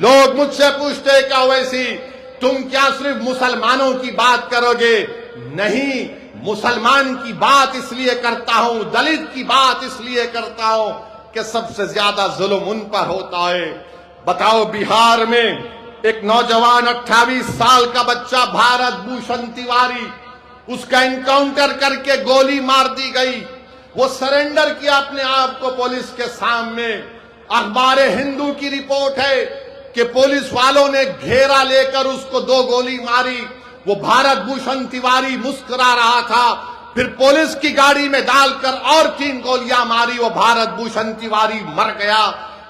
लोग मुझसे पूछते क्या वैसी तुम क्या सिर्फ मुसलमानों की बात करोगे? नहीं, मुसलमान की बात इसलिए करता हूं, दलित की बात इसलिए करता हूं कि सबसे ज्यादा जुल्म उन पर होता है। बताओ, बिहार में एक नौजवान 28 साल का बच्चा भारत भूषण तिवारी, उसका एनकाउंटर करके गोली मार दी गई। वो सरेंडर किया अपने आप को पुलिस के सामने। अखबार हिंदू की रिपोर्ट है कि पुलिस वालों ने घेरा लेकर उसको 2 गोली मारी। वो भारत भूषण तिवारी मुस्कुरा रहा था, फिर पुलिस की गाड़ी में डालकर और 3 गोलियां मारी। वो भारत भूषण तिवारी मर गया।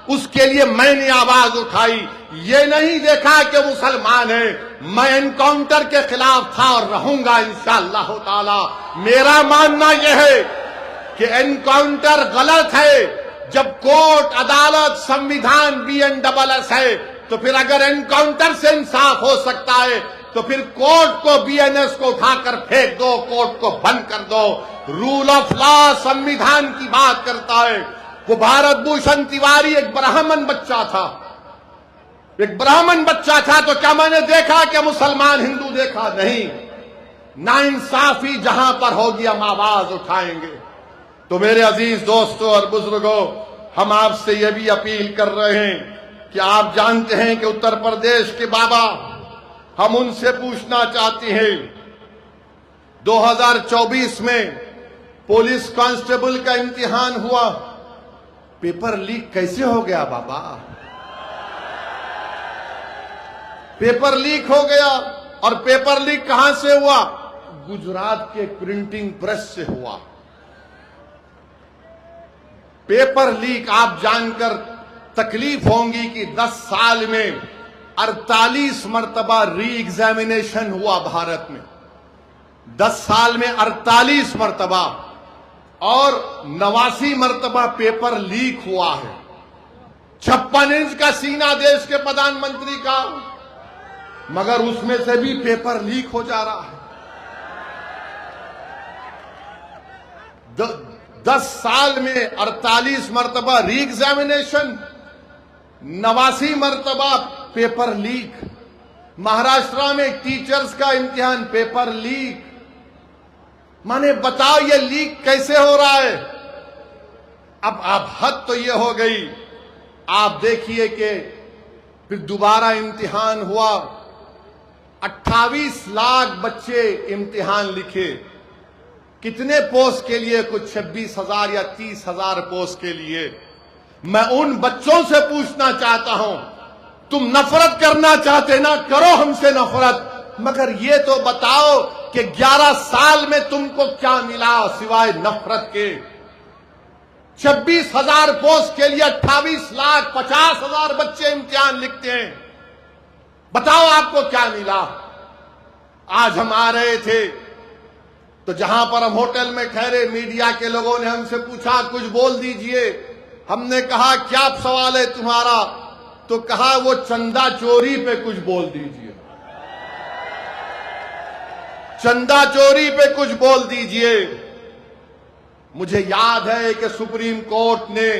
उसके लिए मैंने आवाज उठाई। ये नहीं देखा कि मुसलमान है, मैं एनकाउंटर के खिलाफ था और रहूंगा इंशाअल्लाह ताला। मेरा मानना यह है कि एनकाउंटर गलत है। जब कोर्ट, अदालत, संविधान BNSS है, तो फिर अगर एनकाउंटर से इंसाफ हो सकता है तो फिर कोर्ट को, BNS को उठाकर फेंक दो, कोर्ट को बंद कर दो। रूल ऑफ लॉ, संविधान की बात करता है। वो भारत भूषण तिवारी एक ब्राह्मण बच्चा था, एक ब्राह्मण बच्चा था। तो क्या मैंने देखा कि मुसलमान हिंदू देखा? नहीं। नाइंसाफी जहां पर होगी हम आवाज उठाएंगे। तो मेरे अजीज दोस्तों और बुजुर्गों, हम आपसे यह भी अपील कर रहे हैं कि आप जानते हैं कि उत्तर प्रदेश के बाबा, हम उनसे पूछना चाहते हैं, 2024 में पुलिस कांस्टेबल का इम्तिहान हुआ, पेपर लीक कैसे हो गया बाबा? पेपर लीक हो गया। और पेपर लीक कहां से हुआ? गुजरात के प्रिंटिंग प्रेस से हुआ। पेपर लीक आप जानकर तकलीफ होंगी कि 10 साल में 48 मरतबा री एग्जामिनेशन हुआ भारत में। 10 साल में 48 मरतबा और 89 मरतबा पेपर लीक हुआ है। 56 इंच का सीना देश के प्रधानमंत्री का, मगर उसमें से भी पेपर लीक हो जा रहा है। 10 साल में 48 मरतबा री एग्जामिनेशन, 89 मरतबा पेपर लीक। महाराष्ट्र में टीचर्स का इम्तिहान पेपर लीक। माने बताओ ये लीक कैसे हो रहा है? अब हद तो ये हो गई। आप देखिए कि फिर दोबारा इम्तिहान हुआ। 28 लाख बच्चे इम्तिहान लिखे। कितने पोस्ट के लिए? कुछ 26,000 या 30,000 पोस्ट के लिए। मैं उन बच्चों से पूछना चाहता हूं, तुम नफरत करना चाहते ना, करो हमसे नफरत, मगर ये तो बताओ कि 11 साल में तुमको क्या मिला सिवाय नफरत के? 26,000 पोस्ट के लिए 28 लाख 50,000 बच्चे इम्तिहान लिखते हैं। बताओ आपको क्या मिला? आज हम आ रहे थे तो जहां पर हम होटल में ठहरे, मीडिया के लोगों ने हमसे पूछा कुछ बोल दीजिए। हमने कहा क्या सवाल है तुम्हारा? तो कहा वो चंदा चोरी पे कुछ बोल दीजिए, चंदा चोरी पे कुछ बोल दीजिए। मुझे याद है कि सुप्रीम कोर्ट ने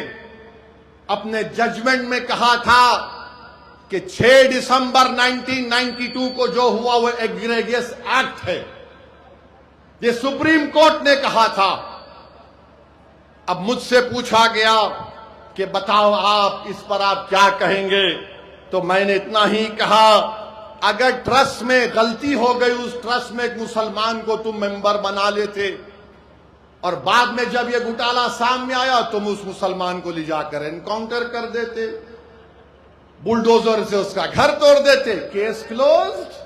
अपने जजमेंट में कहा था कि 6 दिसंबर 1992 को जो हुआ वो एग्रेगियस एक्ट है। ये सुप्रीम कोर्ट ने कहा था। अब मुझसे पूछा गया कि बताओ आप इस पर आप क्या कहेंगे? तो मैंने इतना ही कहा, अगर ट्रस्ट में गलती हो गई, उस ट्रस्ट में एक मुसलमान को तुम मेंबर बना लेते और बाद में जब ये घोटाला सामने आया तुम उस मुसलमान को ले जाकर एनकाउंटर कर देते, बुलडोजर से उसका घर तोड़ देते, केस क्लोज्ड।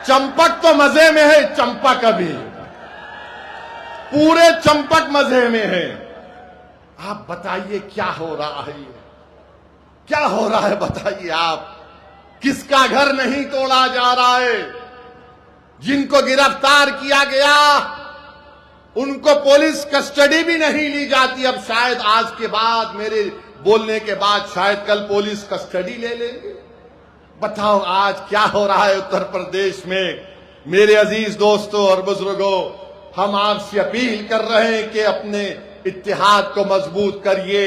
चंपक तो मजे में है, चंपक अभी पूरे चंपक मजे में है। आप बताइए क्या हो रहा है? क्या हो रहा है बताइए आप? किसका घर नहीं तोड़ा जा रहा है? जिनको गिरफ्तार किया गया उनको पुलिस कस्टडी भी नहीं ली जाती। अब शायद आज के बाद, मेरे बोलने के बाद शायद कल पुलिस कस्टडी ले लेंगे। बताओ आज क्या हो रहा है उत्तर प्रदेश में? मेरे अजीज दोस्तों और बुजुर्गों, हम आपसे अपील कर रहे हैं कि अपने इत्तेहाद को मजबूत करिए।